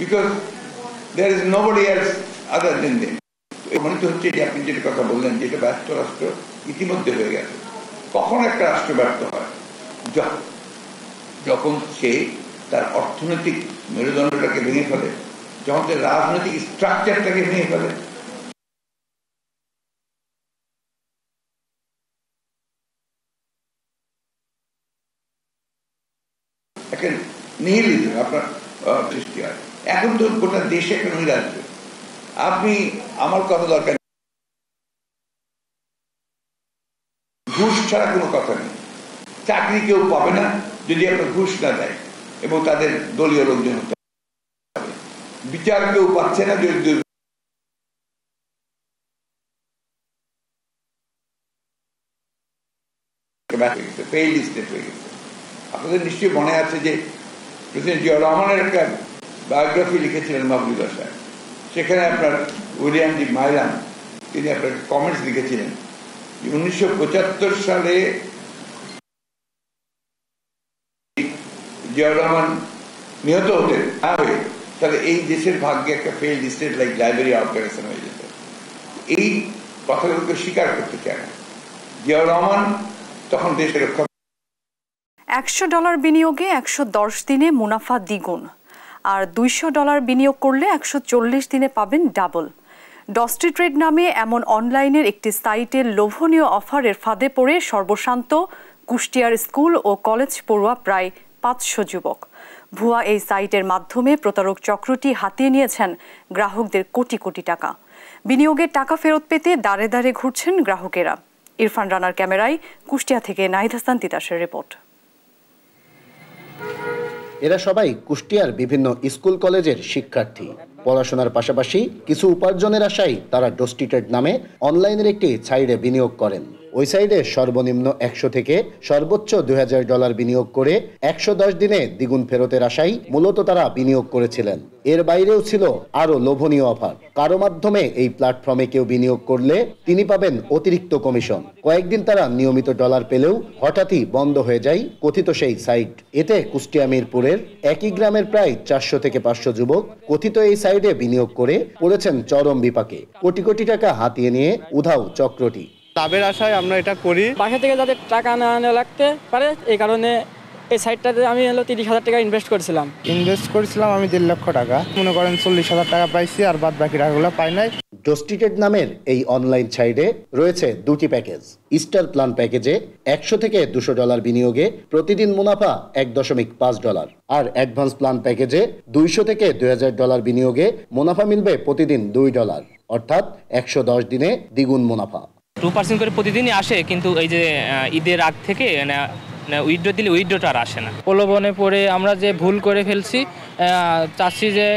because there is nobody else other than them. মনে তো হচ্ছে যে আপনি যেটা কথা বললেন, যেটা ব্যর্থ রাষ্ট্র ইতিমধ্যে হয়ে গেছে। কখন একটা রাষ্ট্র ব্যর্থ হয়? যখন সে তার অর্থনৈতিক মেরুদণ্ডটাকে ভেঙে ফেলে, যখন তার রাজনৈতিক স্ট্রাকচারটাকে ভেঙে ফেলে। নিহিলিজম আপনার সৃষ্টি হয়। এখন তো গোটা দেশে একটা নৈরাজ্য। আপনি আমার কথা দরকার, ঘুষ ছাড়া কোনো কথা নেই। চাকরি কেউ পাবে না যদি আপনার ঘুষ না দেয় এবং তাদের দলীয় লোকজন হতে। বিচার কেউ পাচ্ছে না যদি আপনাদের নিশ্চয়ই মনে আছে যে প্রেসিডেন্ট জিয়াউর রহমানের একটা বায়োগ্রাফি লিখেছিলেন মাহবুবুল্লাহ সাহেব। সেখানে আপনার উইলিয়াম ডি মাইলাম তিনি আপনার কমেন্টস লিখেছিলেন যে 1975 সালে জিয়াউর রহমান নিহত হতেন না হয়ে, তাহলে এই দেশের ভাগ্যে একটা failed state like library organisation হয়ে যেত। এই কথাগুলোকে স্বীকার করতে চায় না জিয়াউর রহমান। তখন দেশের রক্ষা। $100 বিনিয়োগে 110 দিনে মুনাফা দ্বিগুণ, আর $200 বিনিয়োগ করলে 140 দিনে পাবেন ডাবল। ডস্টি ট্রেড নামে এমন অনলাইনের একটি সাইটের লোভনীয় অফারের ফাঁদে পড়ে সর্বশান্ত কুষ্টিয়ার স্কুল ও কলেজ পড়ুয়া প্রায় 500 যুবক। ভুয়া এই সাইটের মাধ্যমে প্রতারক চক্রটি হাতিয়ে নিয়েছেন গ্রাহকদের কোটি কোটি টাকা। বিনিয়োগের টাকা ফেরত পেতে দাঁড়ে দাঁড়ে ঘুরছেন গ্রাহকেরা। ইরফান রানার ক্যামেরায় কুষ্টিয়া থেকে নাহিদ হাসান তিতাসের রিপোর্ট। এরা সবাই কুষ্টিয়ার বিভিন্ন স্কুল কলেজের শিক্ষার্থী। পড়াশোনার পাশাপাশি কিছু উপার্জনের আশায় তারা ডস্টি ট্রেড নামে অনলাইনের একটি সাইটে বিনিয়োগ করেন। ওই সাইটে সর্বনিম্ন 100 থেকে সর্বোচ্চ $2000 বিনিয়োগ করে 110 দিনে দ্বিগুণ ফেরতের আশায় মূলত তারা বিনিয়োগ করেছিলেন। এর বাইরেও ছিল আরো লোভনীয় অফার। কারো মাধ্যমে এই প্ল্যাটফর্মে কেউ বিনিয়োগ করলে তিনি পাবেন অতিরিক্ত কমিশন। কয়েকদিন তারা নিয়মিত ডলার পেলেও হঠাৎই বন্ধ হয়ে যায় কথিত সেই সাইট। এতে কুষ্টিয়া মিরপুরের একই গ্রামের প্রায় 400 থেকে 500 যুবক কথিত এই সাইটে বিনিয়োগ করে পড়েছেন চরম বিপাকে। কোটি কোটি টাকা হাতিয়ে নিয়ে উধাও চক্রটি। লাভের আশায় আমরা এটা করি, বাসা থেকে যাতে টাকা না আনা লাগতে পারে এই কারণে এই সাইটটাতে আমি 30,000 টাকা ইনভেস্ট করেছিলাম আমি 1.5 লক্ষ টাকা, মনে করেন 40,000 টাকা পাইছি, আর বাদ বাকি টাকাগুলো পাই নাই। ডোস্টিটেড নামের এই অনলাইন সাইটে রয়েছে দুটি প্যাকেজ। স্টার প্ল্যান প্যাকেজে $100 থেকে $200 বিনিয়োগে প্রতিদিন মুনাফা $1.5, আর অ্যাডভান্স প্ল্যান প্যাকেজে $200 থেকে $2,000 বিনিয়োগে মুনাফা মিলবে প্রতিদিন $2, অর্থাৎ 110 দিনে দ্বিগুণ মুনাফা। 2% করে প্রতিদিনই আসে, কিন্তু এই যে ঈদের আগ থেকে উইথড্র দিলে উইথড্রটা আর আসে না। প্রলোভনে পড়ে আমরা যে ভুল করে ফেলছি, চাচ্ছি যে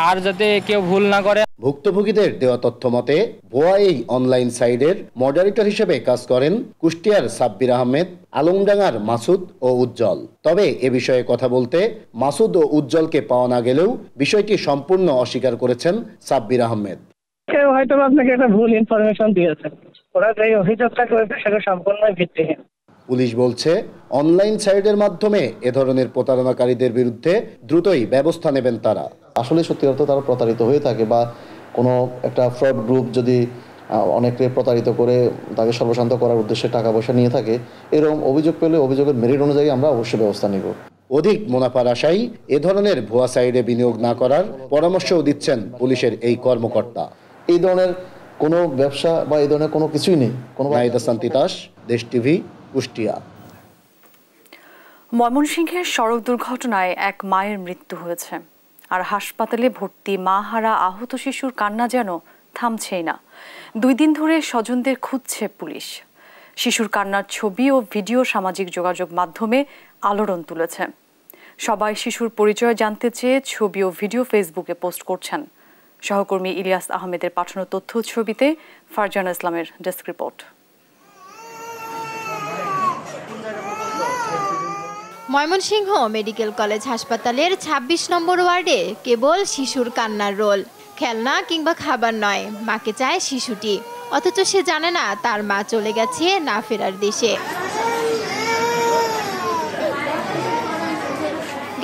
আর যাতে কেউ ভুল না করে। ভুক্তভোগীদের দেওয়া তথ্য মতে ভুয়া এই অনলাইন সাইটের মডারেটর হিসেবে কাজ করেন কুষ্টিয়ার সাব্বির আহমেদ, আলমডাঙ্গার মাসুদ ও উজ্জ্বল। তবে এ বিষয়ে কথা বলতে মাসুদ ও উজ্জ্বলকে পাওয়া না গেলেও বিষয়টি সম্পূর্ণ অস্বীকার করেছেন সাব্বির আহমেদ। কেউ হয়তো আপনাকে একটা ভুল ইনফরমেশন দিয়েছে, ওরা যে অভিযোগটা করেছে সেটা সম্পূর্ণ ভিত্তিহীন। পুলিশ বলছে অনলাইন সাইটের মাধ্যমে এ ধরনের প্রতারণাকারীদের বিরুদ্ধে দ্রুতই ব্যবস্থা নেবেন তারা। আসলে সত্যি অর্থ তারা প্রতারিত হয়ে থাকে, বা কোনো একটা ফ্রড গ্রুপ যদি অনেককে প্রতারিত করে তাকে সর্বশান্ত করার উদ্দেশ্যে টাকা পয়সা নিয়ে থাকে, এরকম অভিযোগ পেলে অভিযোগের মেরিট অনুযায়ী আমরা অবশ্যই ব্যবস্থা নিব। অধিক মুনাফার আশায় এ ধরনের ভুয়া সাইটে বিনিয়োগ না করার পরামর্শও দিচ্ছেন পুলিশের এই কর্মকর্তা। এই ধরনের কোনো ব্যবসা বা এই ধরনের কোনো কিছুই নেই। নাহিদ হাসান তিতাস, দেশ টিভি, কুষ্টিয়া। ময়মনসিংহের সড়ক দুর্ঘটনায় এক মায়ের মৃত্যু হয়েছে, আর হাসপাতালে ভর্তি মা হারা আহত শিশুর কান্না যেন থামছেই না। 2 দিন ধরে স্বজনদের খুঁজছে পুলিশ। শিশুর কান্নার ছবি ও ভিডিও সামাজিক যোগাযোগ মাধ্যমে আলোড়ন তুলেছে। সবাই শিশুর পরিচয় জানতে চেয়ে ছবি ও ভিডিও ফেসবুকে পোস্ট করছেন। সহকর্মী ইলিয়াস আহমেদের পাঠানো তথ্য ছবিতে ফারজানা ইসলামের desk report. Mymensingh medical college হাসপাতালের 26 নম্বর ওয়ার্ডে কেবল শিশুর কান্নার রোল। খেলনা কিংবা খাবার নয়, মাকে চায় শিশুটি, অথচ সে জানে না তার মা চলে গেছে না ফেরার দেশে।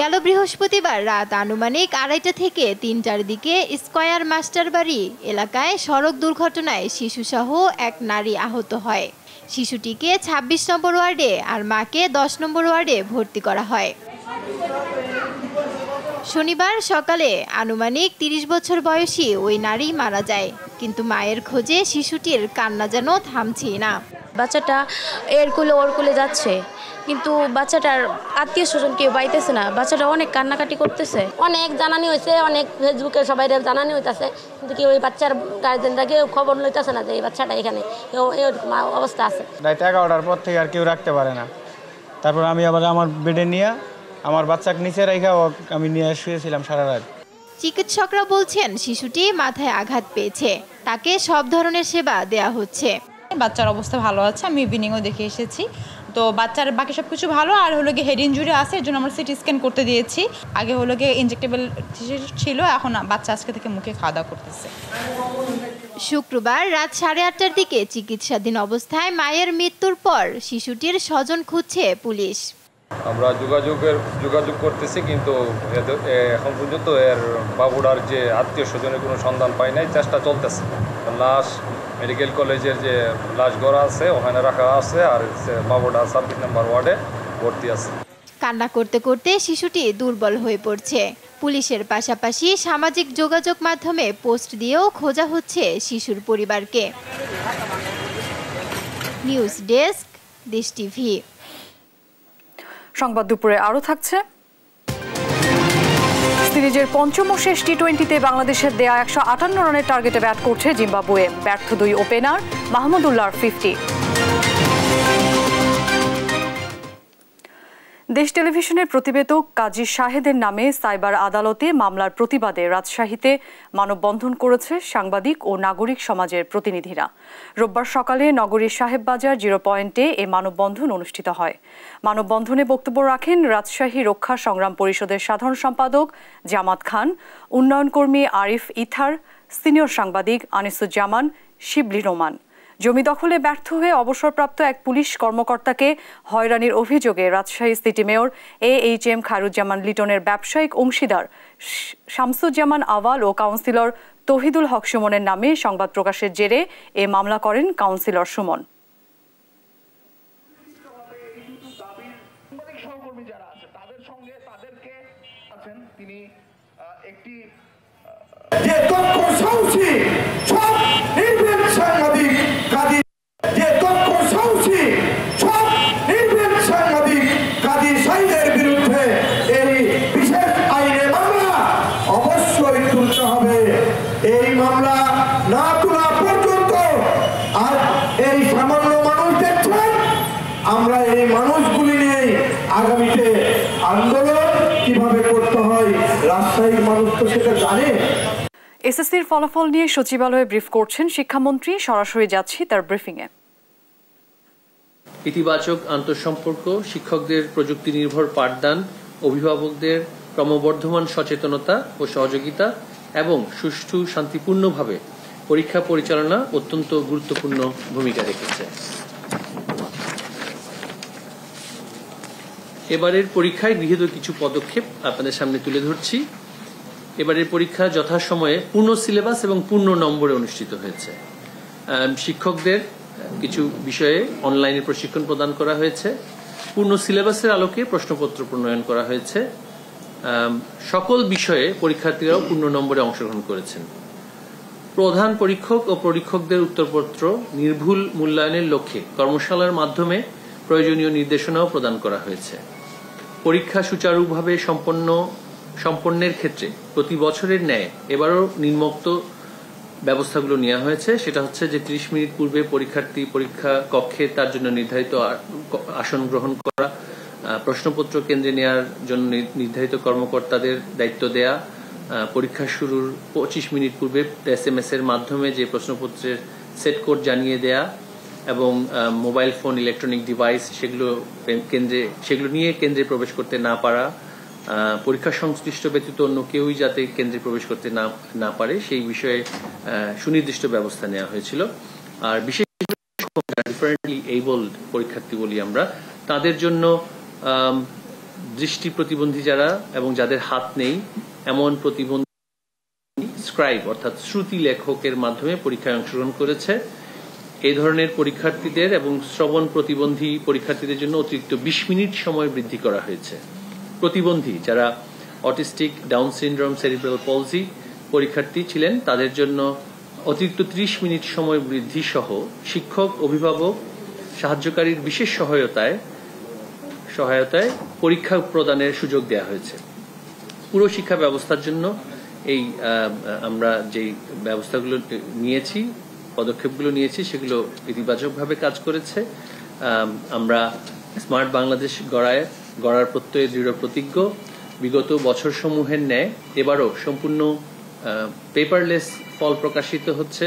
গেল বৃহস্পতিবার রাত আনুমানিক 2:30 থেকে 3টার দিকে স্কয়ার মাস্টার বাড়ি এলাকায় সড়ক দুর্ঘটনায় শিশুসহ এক নারী আহত হয়। শিশুটিকে 26 নম্বর ওয়ার্ডে আর মাকে 10 নম্বর ওয়ার্ডে ভর্তি করা হয়। শনিবার সকালে আনুমানিক 30 বছর বয়সী ওই নারী মারা যায়, কিন্তু মায়ের খোঁজে শিশুটির কান্না যেন থামছেই না। বাচ্চাটা এর কোলে ওর কোলে যাচ্ছে, কিন্তু বাচ্চাটার আত্মীয় স্বজন কেউ পাইতেছে না। বাচ্চাটা অনেক কান্নাকাটি করতেছে, অনেক জানানি হয়েছে, অনেক ফেসবুকে সবাই জানানি হইতেছে, কিন্তু কি ওই বাচ্চার গার্জেনরা কেউ খবর লইতেছে না যে এই বাচ্চাটা এখানে এরকম অবস্থা আছে। রাত 11টার পর থেকে আর কেউ রাখতে পারে না। তারপর আমি আবার আমার বেডে নিয়ে আমার বাচ্চাকে নিচে রেখে আমি নিয়ে শুয়েছিলাম সারা রাত। চিকিৎসকরা বলছেন শিশুটি মাথায় আঘাত পেয়েছে, তাকে সব ধরনের সেবা দেয়া হচ্ছে। বাচ্চার অবস্থা ভালো আছে, আমি ইভিনিংও দেখে এসেছি। তো বাচ্চার বাকি সব কিছু ভালো, আর হলো গিয়ে হেড ইনজুরি আছে, এর জন্য আমরা সিটি স্ক্যান করতে দিয়েছি। আগে হলো গিয়ে ইনজেক্টেবল ছিল, এখন বাচ্চা আজকে থেকে মুখে খাওয়া দাওয়া করতেছে। শুক্রবার রাত 8:30টার দিকে চিকিৎসাধীন অবস্থায় মায়ের মৃত্যুর পর শিশুটির স্বজন খুঁজছে পুলিশ। আমরা যোগাযোগ করতেছি, কিন্তু এখন পর্যন্ত এর বাবুরার যে আত্মীয় স্বজনের কোনো সন্ধান পাই নাই। চেষ্টা চলতেছে। লাশ মেডিকেল কলেজের যে লাশ গড়া আছে ওখানে রাখা আছে, আর বাবুরা 26 নম্বর ওয়ার্ডে ভর্তি আছে। কান্না করতে করতে শিশুটি দুর্বল হয়ে পড়ছে। পুলিশের পাশাপাশি সামাজিক যোগাযোগ মাধ্যমে পোস্ট দিয়েও খোঁজা হচ্ছে শিশুর পরিবারকে। নিউজ ডেস্ক, দেশ টিভি। সংবাদ দুপুরে আরও থাকছে। সিরিজের পঞ্চম ও শেষ টি-20তে বাংলাদেশের দেয়া 158 রানের টার্গেটে ব্যাট করছে জিম্বাবুয়ে। ব্যর্থ 2 ওপেনার, মাহমুদুল্লাহর 50। দেশ টেলিভিশনের প্রতিবেদক কাজী শাহেদের নামে সাইবার আদালতে মামলার প্রতিবাদে রাজশাহীতে মানববন্ধন করেছে সাংবাদিক ও নাগরিক সমাজের প্রতিনিধিরা। রোববার সকালে নগরীর সাহেববাজার 0 পয়েন্টে এ মানববন্ধন অনুষ্ঠিত হয়। মানববন্ধনে বক্তব্য রাখেন রাজশাহী রক্ষা সংগ্রাম পরিষদের সাধারণ সম্পাদক জামাত খান, উন্নয়নকর্মী আরিফ ইথার, সিনিয়র সাংবাদিক আনিসুজ্জামান, শিবলি রোমান। জমি দখলে ব্যর্থ হয়ে অবসরপ্রাপ্ত এক পুলিশ কর্মকর্তাকে হয়রানির অভিযোগে Rajshahi city mayor AHM Khairuzzaman লিটনের ব্যবসায়িক অংশীদার শামসুজ্জামান আওয়াল ও কাউন্সিলর তহিদুল হক সুমনের নামে সংবাদ প্রকাশের জেরে এ মামলা করেন কাউন্সিলর সুমন। এই মামলা না তোলা পর্যন্ত আর এই সামান্য মানুষ দেখছেন, আমরা এই মানুষগুলি নিয়ে আগামীতে আন্দোলন কিভাবে করতে হয় রাজশাহীর মানুষ তো সেটা জানে। এসএসসির ফলাফল নিয়ে সচিবালয়ে ব্রিফ করছেন শিক্ষামন্ত্রী, সরাসরি যাচ্ছি তার ব্রিফিংয়ে। ইতিবাচক আন্তঃসম্পর্ক, শিক্ষকদের প্রযুক্তি নির্ভর পাঠদান, অভিভাবকদের ক্রমবর্ধমান সচেতনতা ও সহযোগিতা এবং সুষ্ঠু শান্তিপূর্ণভাবে পরীক্ষা পরিচালনা অত্যন্ত গুরুত্বপূর্ণ ভূমিকা রেখেছে। এবারের পরীক্ষায় গৃহীত কিছু পদক্ষেপ আপনাদের সামনে তুলে ধরছি। এবারের পরীক্ষা যথাসময়ে পূর্ণ সিলেবাস এবং পূর্ণ নম্বরে অনুষ্ঠিত হয়েছে। শিক্ষকদের কিছু বিষয়ে অনলাইনে প্রশিক্ষণ প্রদান করা হয়েছে। পূর্ণ সিলেবাসের আলোকে প্রশ্নপত্র প্রণয়ন করা হয়েছে। সকল বিষয়ে পরীক্ষার্থীরাও পূর্ণ নম্বরে অংশগ্রহণ করেছেন। প্রধান পরীক্ষক ও পরীক্ষকদের উত্তরপত্র নির্ভুল মূল্যায়নের লক্ষ্যে কর্মশালার মাধ্যমে প্রয়োজনীয় নির্দেশনাও প্রদান করা হয়েছে। পরীক্ষা সুচারুভাবে সম্পন্নের ক্ষেত্রে প্রতি বছরের ন্যায় এবারও নিম্নোক্ত ব্যবস্থাগুলো নেওয়া হয়েছে। সেটা হচ্ছে যে 30 মিনিট পূর্বে পরীক্ষার্থী পরীক্ষা কক্ষে তার জন্য নির্ধারিত আসন গ্রহণ করা, প্রশ্নপত্র কেন্দ্রে নেওয়ার জন্য নির্ধারিত কর্মকর্তাদের দায়িত্ব দেয়া, পরীক্ষা শুরুর 25 মিনিট পূর্বে SMS এর মাধ্যমে যে প্রশ্নপত্রের সেট কোড জানিয়ে দেয়া এবং মোবাইল ফোন, ইলেকট্রনিক ডিভাইস সেগুলো নিয়ে কেন্দ্রে প্রবেশ করতে না পারা, পরীক্ষা সংশ্লিষ্ট ব্যতীত অন্য কেউই যাতে কেন্দ্রে প্রবেশ করতে না পারে সেই বিষয়ে সুনির্দিষ্ট ব্যবস্থা নেওয়া হয়েছিল। আর বিশেষ ডিফারেন্টলি এবলড পরীক্ষার্থী বলি আমরা, তাদের জন্য দৃষ্টি প্রতিবন্ধী যারা এবং যাদের হাত নেই এমন প্রতিবন্ধী স্ক্রাইব অর্থাৎ শ্রুতি লেখকের মাধ্যমে পরীক্ষায় অংশগ্রহণ করেছে। এই ধরনের পরীক্ষার্থীদের এবং শ্রবণ প্রতিবন্ধী পরীক্ষার্থীদের জন্য অতিরিক্ত 20 মিনিট সময় বৃদ্ধি করা হয়েছে। প্রতিবন্ধী যারা অটিস্টিক, ডাউন সিনড্রোম, সেরিব্রাল পলসি পরীক্ষার্থী ছিলেন তাদের জন্য অতিরিক্ত 30 মিনিট সময় বৃদ্ধি সহ শিক্ষক, অভিভাবক, সাহায্যকারীর বিশেষ সহায়তায় পরীক্ষা প্রদানের সুযোগ দেওয়া হয়েছে। পুরো শিক্ষা ব্যবস্থার জন্য এই আমরা যে ব্যবস্থাগুলো নিয়েছি, পদক্ষেপগুলো নিয়েছি সেগুলো ইতিবাচকভাবে কাজ করেছে। আমরা স্মার্ট বাংলাদেশ গড়ার প্রত্যয়ে দৃঢ় প্রতিজ্ঞ। বিগত বছরসমূহের ন্যায় এবারও সম্পূর্ণ পেপারলেস ফল প্রকাশিত হচ্ছে।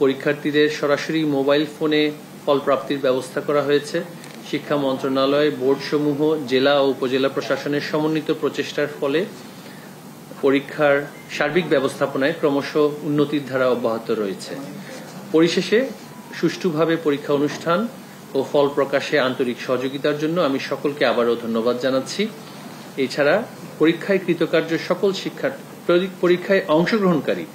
পরীক্ষার্থীদের সরাসরি মোবাইল ফোনে ফল প্রাপ্তির ব্যবস্থা করা হয়েছে। শিক্ষা মন্ত্রণালয়, বোর্ডসমূহ, জেলা ও উপজেলা প্রশাসনের সমন্বিত প্রচেষ্টার ফলে পরীক্ষার সার্বিক ব্যবস্থাপনায় ক্রমশ উন্নতির ধারা অব্যাহত রয়েছে। পরিশেষে সুষ্ঠুভাবে পরীক্ষা অনুষ্ঠান ও ফল প্রকাশে আন্তরিক সহযোগিতার জন্য আমি সকলকে আবারও ধন্যবাদ জানাচ্ছি। এছাড়া পরীক্ষায় কৃতকার্য সকল পরীক্ষায় অংশগ্রহণকারী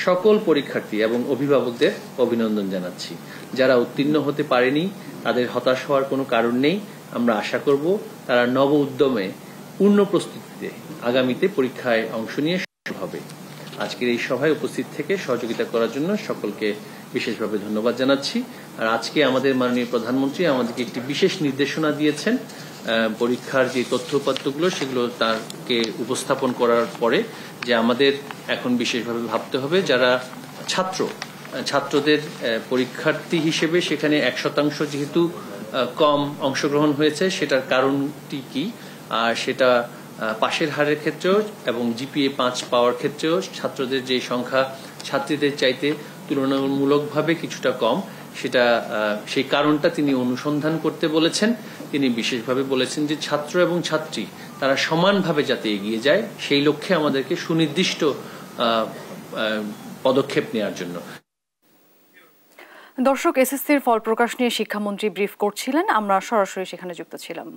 সকল পরীক্ষার্থী এবং অভিভাবকদের অভিনন্দন জানাচ্ছি। যারা উত্তীর্ণ হতে পারেনি তাদের হতাশ হওয়ার কোনো কারণ নেই। আমরা আশা করব তারা নব উদ্যমে পূর্ণ প্রস্তুতিতে আগামীতে পরীক্ষায় অংশ নিয়ে হবে। আজকের এই সভায় উপস্থিত থেকে সহযোগিতা করার জন্য সকলকে বিশেষভাবে ধন্যবাদ জানাচ্ছি। আর আজকে আমাদের মাননীয় প্রধানমন্ত্রী আমাদেরকে একটি বিশেষ নির্দেশনা দিয়েছেন। পরীক্ষার যে তথ্যপত্রগুলো সেগুলো তাকে উপস্থাপন করার পরে যে আমাদের এখন বিশেষভাবে ভাবতে হবে যারা ছাত্রদের পরীক্ষার্থী হিসেবে সেখানে 1% যেহেতু কম অংশগ্রহণ হয়েছে সেটার কারণটি কি, আর সেটা পাশের হারের ক্ষেত্রেও এবং GPA 5 পাওয়ার ক্ষেত্রেও ছাত্রদের যে সংখ্যা ছাত্রীদের চাইতে তুলনামূলকভাবে কিছুটা কম, সেই কারণটা তিনি অনুসন্ধান করতে বলেছেন। তিনি বিশেষভাবে বলেছেন যে ছাত্র এবং ছাত্রী তারা সমানভাবে যাতে এগিয়ে যায় সেই লক্ষ্যে আমাদেরকে সুনির্দিষ্ট পদক্ষেপ নেওয়ার জন্য। দর্শক, এসএসসির ফল প্রকাশ নিয়ে শিক্ষামন্ত্রী ব্রিফ করছিলেন, আমরা সরাসরি সেখানে যুক্ত ছিলাম।